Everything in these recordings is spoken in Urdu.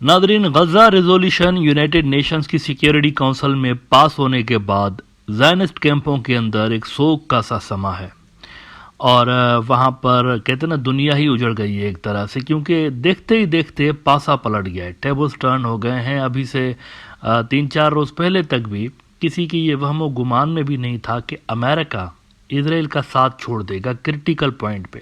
ناظرین، غزہ ریزولوشن یونائٹڈ نیشنز کی سیکیورٹی کونسل میں پاس ہونے کے بعد زائنسٹ کیمپوں کے اندر ایک سوگ کا سا سما ہے، اور وہاں پر کہتے ہیں نا دنیا ہی اجڑ گئی ہے ایک طرح سے، کیونکہ دیکھتے ہی دیکھتے پاسا پلٹ گیا ہے، ٹیبلز ٹرن ہو گئے ہیں۔ ابھی سے 3-4 روز پہلے تک بھی کسی کی یہ وہم و گمان میں بھی نہیں تھا کہ امریکہ اسرائیل کا ساتھ چھوڑ دے گا کرٹیکل پوائنٹ پہ۔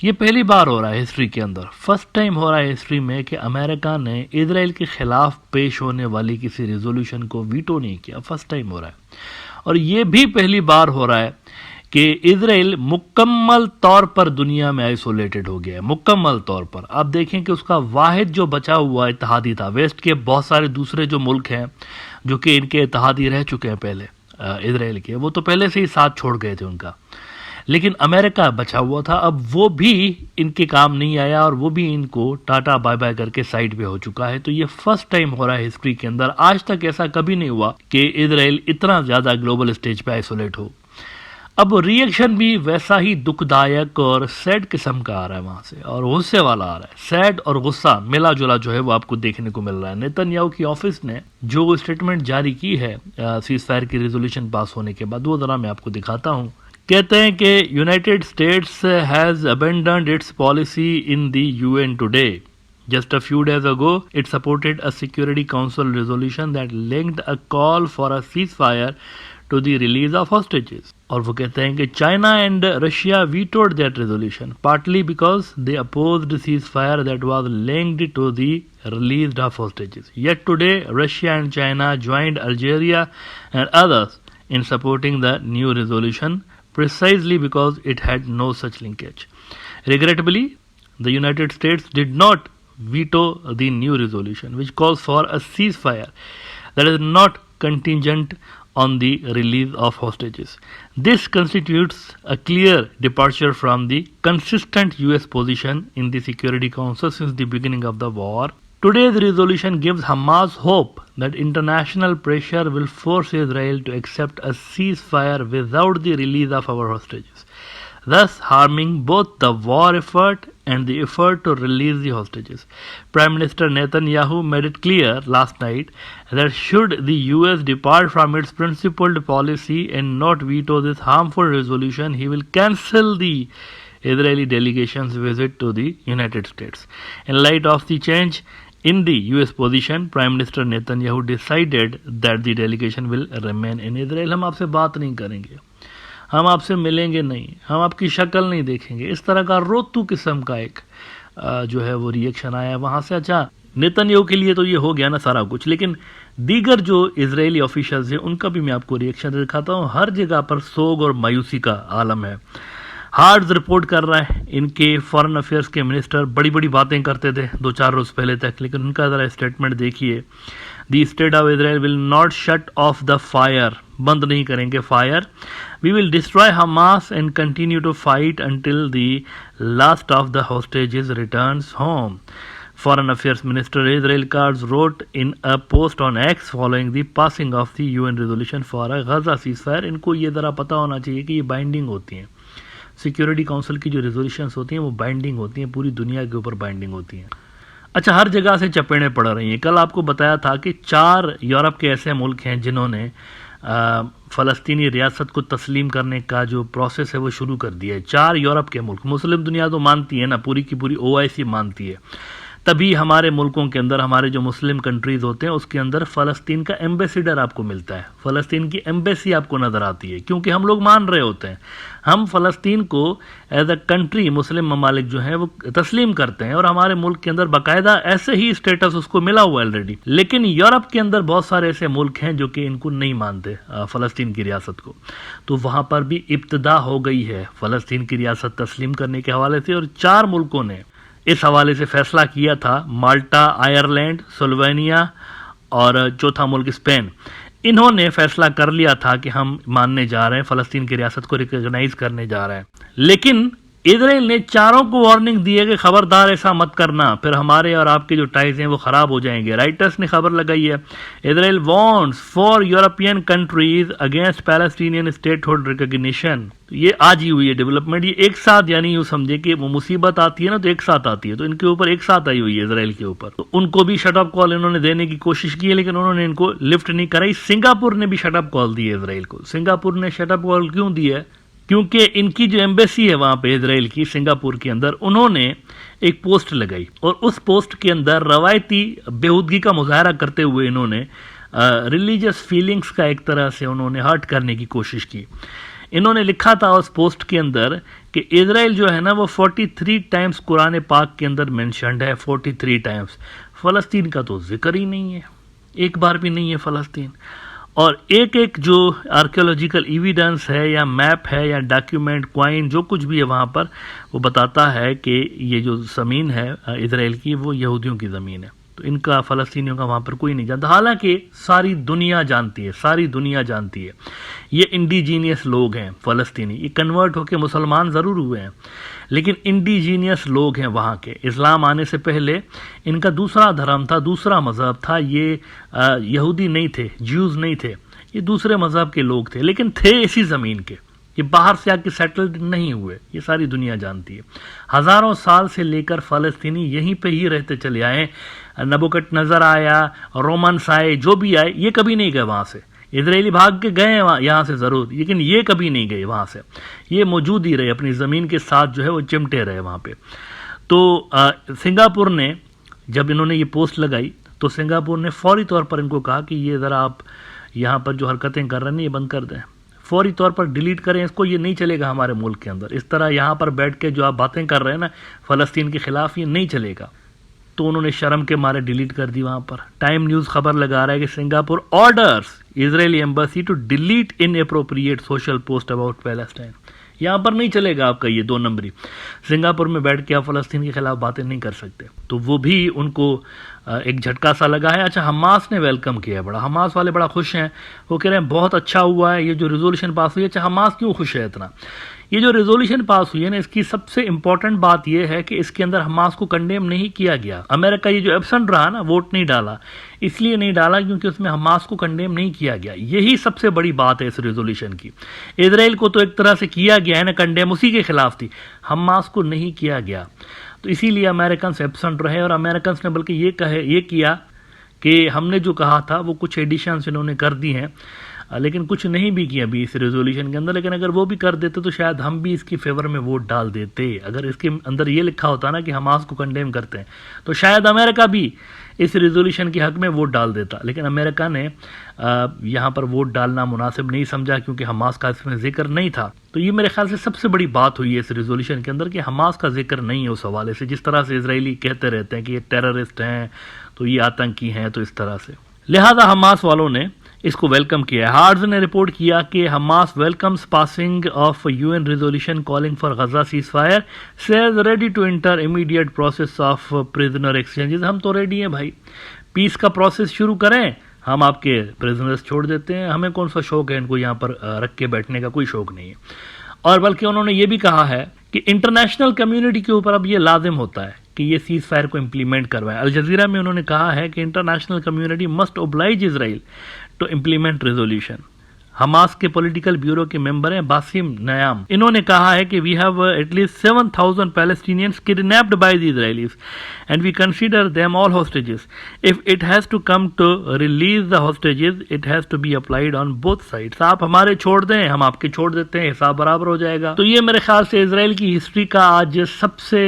یہ پہلی بار ہو رہا ہے ہسٹری کے اندر، فرسٹ ٹائم ہو رہا ہے ہسٹری میں کہ امریکہ نے اسرائیل کے خلاف پیش ہونے والی کسی ریزولوشن کو ویٹو نہیں کیا، فرسٹ ٹائم ہو رہا ہے۔ اور یہ بھی پہلی بار ہو رہا ہے کہ اسرائیل مکمل طور پر دنیا میں آئسولیٹڈ ہو گیا ہے، مکمل طور پر۔ آپ دیکھیں کہ اس کا واحد جو بچا ہوا اتحادی تھا، ویسٹ کے بہت سارے دوسرے جو ملک ہیں جو کہ ان کے اتحادی رہ چکے ہیں پہلے اسرائیل کے، وہ تو پہلے سے ہی ساتھ چھوڑ گئے تھے ان کا، لیکن امریکہ بچا ہوا تھا۔ اب وہ بھی ان کے کام نہیں آیا اور وہ بھی ان کو ٹاٹا بائی بائی کر کے سائڈ پہ ہو چکا ہے۔ تو یہ فرسٹ ٹائم ہو رہا ہے ہسٹری کے اندر، آج تک ایسا کبھی نہیں ہوا کہ اسرائیل اتنا زیادہ گلوبل اسٹیج پہ آئسولیٹ ہو۔ اب ریئیکشن بھی ویسا ہی دکھ دائک اور سیڈ قسم کا آ رہا ہے وہاں سے، اور غصے والا آ رہا ہے، سیڈ اور غصہ ملا جلا جو ہے وہ آپ کو دیکھنے کو مل رہا ہے۔ نیتن یاہو کی آفس نے جو اسٹیٹمنٹ جاری کی ہے سیز فائر کی ریزولوشن پاس ہونے کے بعد، وہ ذرا میں آپ کو دکھاتا ہوں۔ کہتے ہیں کہ United States has abandoned its policy in the UN today. Just a few days ago, it supported a Security Council resolution that linked a call for a ceasefire to the release of hostages. اور وہ کہتے ہیں کہ China and Russia vetoed that resolution, partly because they opposed ceasefire that was linked to the release of hostages. Yet today, Russia and China joined Algeria and others in supporting the new resolution, precisely because it had no such linkage. Regrettably, the United States did not veto the new resolution, which calls for a ceasefire that is not contingent on the release of hostages. This constitutes a clear departure from the consistent US position in the Security Council since the beginning of the war. Today's resolution gives Hamas hope that international pressure will force Israel to accept a ceasefire without the release of our hostages, thus harming both the war effort and the effort to release the hostages. Prime Minister Netanyahu made it clear last night that should the US depart from its principled policy and not veto this harmful resolution, he will cancel the Israeli delegation's visit to the United States. In light of the change in the US position, Prime Minister Netanyahu decided that the delegation will remain in Israel. ہم آپ سے بات نہیں کریں گے، ہم آپ سے ملیں گے نہیں، ہم آپ کی شکل نہیں دیکھیں گے، اس طرح کا روتو قسم کا ایک جو ہے وہ ریئیکشن آیا ہے وہاں سے۔ اچھا، نیتن یاہو کے لیے تو یہ ہو گیا نا سارا کچھ، لیکن دیگر جو اسرائیلی آفیشلز ہیں ان کا بھی میں آپ کو ریئیکشن دکھاتا ہوں۔ ہر جگہ پر سوگ اور مایوسی کا عالم ہے۔ ہارڈز رپورٹ کر رہا ہے ان کے فارن افیئرس کے منسٹر بڑی بڑی باتیں کرتے تھے 2-4 روز پہلے تک، لیکن ان کا ذرا اسٹیٹمنٹ دیکھیے۔ The state of Israel will not shut off the fire, بند نہیں کریں گے fire. We will destroy Hamas and continue to fight until the last of the hostages returns home. Foreign Affairs Minister Israel Katz wrote in a post on X following the passing of the UN resolution for a Gaza ceasefire. ان کو یہ ذرا پتہ ہونا چاہیے کہ یہ بائنڈنگ ہوتی ہیں، سیکیورٹی کونسل کی جو ریزولوشنز ہوتی ہیں وہ بائنڈنگ ہوتی ہیں، پوری دنیا کے اوپر بائنڈنگ ہوتی ہیں۔ اچھا، ہر جگہ سے چپیڑیں پڑ رہی ہیں۔ کل آپ کو بتایا تھا کہ 4 یورپ کے ایسے ملک ہیں جنہوں نے فلسطینی ریاست کو تسلیم کرنے کا جو پروسیس ہے وہ شروع کر دیا ہے۔ 4 یورپ کے ملک، مسلم دنیا تو مانتی ہے نا، پوری کی پوری OIC مانتی ہے، تبھی ہمارے ملکوں کے اندر، ہمارے جو مسلم کنٹریز ہوتے ہیں اس کے اندر فلسطین کا ایمبیسیڈر آپ کو ملتا ہے، فلسطین کی ایمبیسی آپ کو نظر آتی ہے، کیونکہ ہم لوگ مان رہے ہوتے ہیں، ہم فلسطین کو ایز اے کنٹری مسلم ممالک جو ہیں وہ تسلیم کرتے ہیں، اور ہمارے ملک کے اندر باقاعدہ ایسے ہی اسٹیٹس اس کو ملا ہوا ہے آلریڈی۔ لیکن یورپ کے اندر بہت سارے ایسے ملک ہیں جو کہ ان کو نہیں مانتے فلسطین کی ریاست کو، تو وہاں پر بھی ابتدا ہو گئی ہے فلسطین کی ریاست تسلیم کرنے کے حوالے سے، اور 4 ملکوں نے اس حوالے سے فیصلہ کیا تھا، مالٹا، آئرلینڈ، سلوینیا اور چوتھا ملک اسپین۔ انہوں نے فیصلہ کر لیا تھا کہ ہم ماننے جا رہے ہیں، فلسطین کی ریاست کو ریکگنائز کرنے جا رہے ہیں۔ لیکن اسرائیل نے چاروں کو وارننگ دی ہے کہ خبردار ایسا مت کرنا، پھر ہمارے اور آپ کے جو ٹائز ہیں وہ خراب ہو جائیں گے. رائٹرز نے خبر لگائی ہے Israel warns for European countries against Palestinian statehood recognition. یہ آج ہی ہوئی ہے ڈیولپمنٹ، یہ ایک ساتھ، یعنی یوں سمجھے کہ وہ مصیبت آتی ہے نا تو ایک ساتھ آتی ہے، تو ان کے اوپر ایک ساتھ آئی ہوئی ہے اسرائیل کے اوپر. تو ان کو بھی شٹ اپ کال انہوں نے دینے کی کوشش کی ہے، لیکن انہوں نے ان کو لفٹ نہیں کرائی. سنگاپور نے بھی شٹ اپ کال دی ہے اسرائیل کو. سنگاپور نے شٹ اپ کال کیوں دی ہے؟ کیونکہ ان کی جو ایمبیسی ہے وہاں پہ اسرائیل کی سنگاپور کے اندر، انہوں نے ایک پوسٹ لگائی اور اس پوسٹ کے اندر روایتی بےہودگی کا مظاہرہ کرتے ہوئے انہوں نے ریلیجس فیلنگز کا ایک طرح سے انہوں نے ہرٹ کرنے کی کوشش کی. انہوں نے لکھا تھا اس پوسٹ کے اندر کہ اسرائیل جو ہے نا وہ 43 ٹائمز قرآن پاک کے اندر مینشنڈ ہے، 43 ٹائمز. فلسطین کا تو ذکر ہی نہیں ہے، ایک بار بھی نہیں ہے فلسطین. اور ایک ایک جو آرکیولوجیکل ایویڈنس ہے یا میپ ہے یا ڈاکیومنٹ کوائن جو کچھ بھی ہے وہاں پر، وہ بتاتا ہے کہ یہ جو زمین ہے اسرائیل کی وہ یہودیوں کی زمین ہے. تو ان کا فلسطینیوں کا وہاں پر کوئی نہیں جانتا، حالانکہ ساری دنیا جانتی ہے، ساری دنیا جانتی ہے. یہ انڈیجینیس لوگ ہیں فلسطینی، یہ کنورٹ ہو کے مسلمان ضرور ہوئے ہیں لیکن انڈیجینیس لوگ ہیں وہاں کے. اسلام آنے سے پہلے ان کا دوسرا دھرم تھا، دوسرا مذہب تھا. یہ یہودی نہیں تھے، جیوز نہیں تھے، یہ دوسرے مذہب کے لوگ تھے لیکن تھے اسی زمین کے. یہ باہر سے آ کے سیٹلڈ نہیں ہوئے، یہ ساری دنیا جانتی ہے. ہزاروں سال سے لے کر فلسطینی یہیں پہ ہی رہتے چلے آئے. نبوکت نظر آیا، رومنس آئے، جو بھی آئے، یہ کبھی نہیں گئے وہاں سے. اسرائیلی بھاگ کے گئے یہاں سے ضرور، لیکن یہ کبھی نہیں گئے وہاں سے. یہ موجود ہی رہے، اپنی زمین کے ساتھ جو ہے وہ چمٹے رہے وہاں پہ. تو سنگاپور نے جب انہوں نے یہ پوسٹ لگائی تو سنگاپور نے فوری طور پر ان کو کہا کہ یہ ذرا آپ یہاں پر جو حرکتیں کر رہے ہیں یہ بند کر دیں، فوری طور پر ڈیلیٹ کریں اس کو، یہ نہیں چلے گا ہمارے ملک کے اندر. اس طرح یہاں پر بیٹھ کے جو آپ باتیں کر رہے ہیں نا فلسطین کے خلاف، یہ نہیں چلے گا. تو انہوں نے شرم کے مارے ڈیلیٹ کر دی وہاں پر. ٹائم نیوز خبر لگا رہا ہے کہ Singapore orders Israeli embassy to delete inappropriate social post about Palestine. یہاں پر نہیں چلے گا آپ کا یہ 2 نمبری. سنگاپور میں بیٹھ کے آپ فلسطین کے خلاف باتیں نہیں کر سکتے. تو وہ بھی ان کو ایک جھٹکا سا لگا ہے. اچھا، حماس نے ویلکم کیا ہے بڑا، حماس والے بڑا خوش ہیں. وہ کہہ رہے ہیں بہت اچھا ہوا ہے یہ جو ریزولوشن پاس ہوئی ہے. اچھا، حماس کیوں خوش ہے اتنا؟ یہ جو ریزولوشن پاس ہوئی ہے نا، اس کی سب سے امپورٹنٹ بات یہ ہے کہ اس کے اندر حماس کو کنڈیم نہیں کیا گیا. امریکہ یہ جو ایبسنٹ رہا نا، ووٹ نہیں ڈالا، اس لیے نہیں ڈالا کیونکہ اس میں حماس کو کنڈیم نہیں کیا گیا. یہی سب سے بڑی بات ہے اس ریزولوشن کی. اسرائیل کو تو ایک طرح سے کیا گیا ہے نا کنڈیم، اسی کے خلاف تھی، حماس کو نہیں کیا گیا. تو اسی لیے امریکنس ایبسنٹ رہے، اور امریکنس نے بلکہ یہ کیا کہ ہم نے جو کہا تھا وہ کچھ ایڈیشنز انہوں نے کر دی ہیں، لیکن کچھ نہیں بھی کیا ابھی اس ریزولوشن کے اندر. لیکن اگر وہ بھی کر دیتے تو شاید ہم بھی اس کی فیور میں ووٹ ڈال دیتے. اگر اس کے اندر یہ لکھا ہوتا نا کہ حماس کو کنڈیم کرتے ہیں تو شاید امریکہ بھی اس ریزولوشن کے حق میں ووٹ ڈال دیتا. لیکن امریکہ نے یہاں پر ووٹ ڈالنا مناسب نہیں سمجھا کیونکہ حماس کا اس میں ذکر نہیں تھا. تو یہ میرے خیال سے سب سے بڑی بات ہوئی ہے اس ریزولوشن کے اندر کہ حماس کا ذکر نہیں ہے اس حوالے سے. جس طرح سے اسرائیلی کہتے رہتے ہیں کہ یہ ٹیررسٹ ہیں، تو یہ آتنکی ہیں، تو اس طرح سے لہذا حماس والوں نے اس کو ویلکم کیا ہے. ہارڈز نے رپورٹ کیا کہ Hamas welcomes passing of UN resolution calling for Gaza ceasefire, says ready to enter immediate process of prisoner exchanges. ہم تو ریڈی ہیں بھائی، پیس کا پروسیس شروع کریں، ہم آپ کے پریزنرز چھوڑ دیتے ہیں. ہمیں کون سا شوق ہے ان کو یہاں پر رکھ کے بیٹھنے کا؟ کوئی شوق نہیں ہے. اور بلکہ انہوں نے یہ بھی کہا ہے کہ انٹرنیشنل کمیونٹی کے اوپر اب یہ لازم ہوتا ہے کہ یہ سیز فائر کو امپلیمنٹ کروائیں. الجزیرہ میں انہوں نے کہا ہے کہ international community must oblige Israel to implement resolution. Hamas کے پولیٹیکل بیورو کے ممبر ہیں باسم نیام. انہوں نے کہا ہے کہ we have at least 7,000 Palestinians kidnapped by the Israelis and we consider them all hostages. If it has to come to release the hostages it has to be applied on both sides. آپ ہمارے چھوڑ دیں، ہم آپ کے چھوڑ دیتے ہیں، حساب برابر ہو جائے گا. تو یہ میرے خیال سے اسرائیل کی ہسٹری کا آج سب سے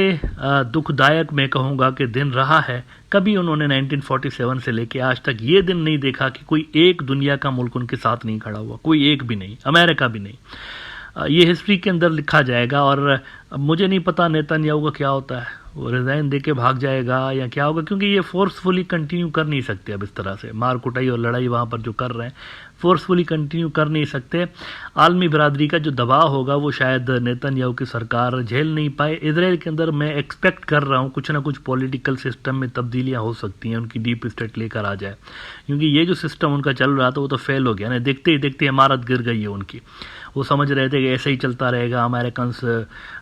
دکھ دائک میں کہوں گا کہ دن رہا ہے. کبھی انہوں نے 1947 سے لے کے آج تک یہ دن نہیں دیکھا کہ کوئی ایک دنیا کا ملک ان کے ساتھ نہیں کھڑا ہوا، کوئی ایک بھی نہیں، امریکہ بھی نہیں. یہ ہسٹری کے اندر لکھا جائے گا. اور مجھے نہیں پتا نیتن یاہو کا کیا ہوتا ہے، وہ ریزائن دے کے بھاگ جائے گا یا کیا ہوگا، کیونکہ یہ فورسفلی کنٹینیو کر نہیں سکتے اب اس طرح سے، مار کٹائی اور لڑائی وہاں پر جو کر رہے ہیں فورسفلی کنٹینیو کر نہیں سکتے۔ عالمی برادری کا جو دباؤ ہوگا وہ شاید نیتن یاہو کی سرکار جھیل نہیں پائے۔ اسرائیل کے اندر میں ایکسپیکٹ کر رہا ہوں کچھ نہ کچھ پولیٹیکل سسٹم میں تبدیلیاں ہو سکتی ہیں، ان کی ڈیپ اسٹیٹ لے کر آ جائے، کیونکہ یہ جو سسٹم ان کا چل رہا تھا وہ تو فیل ہو گیا نا، دیکھتے ہی دیکھتے عمارت گر گئی ہے ان کی۔ وہ سمجھ رہے تھے کہ ایسے ہی چلتا رہے گا، امریکنس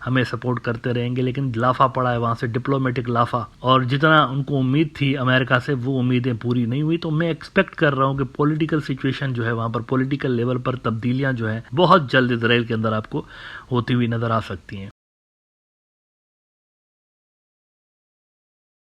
ہمیں سپورٹ کرتے رہیں گے، لیکن لافا پڑا ہے وہاں سے، ڈپلومیٹک لافا، اور جتنا ان کو امید تھی امریکہ سے وہ امیدیں پوری نہیں ہوئی۔ تو میں ایکسپیکٹ کر رہا ہوں کہ پولیٹیکل سچویشن جو ہے وہاں پر، پولیٹیکل لیول پر تبدیلیاں جو ہیں بہت جلد اسرائیل کے اندر آپ کو ہوتی ہوئی نظر آ سکتی ہیں۔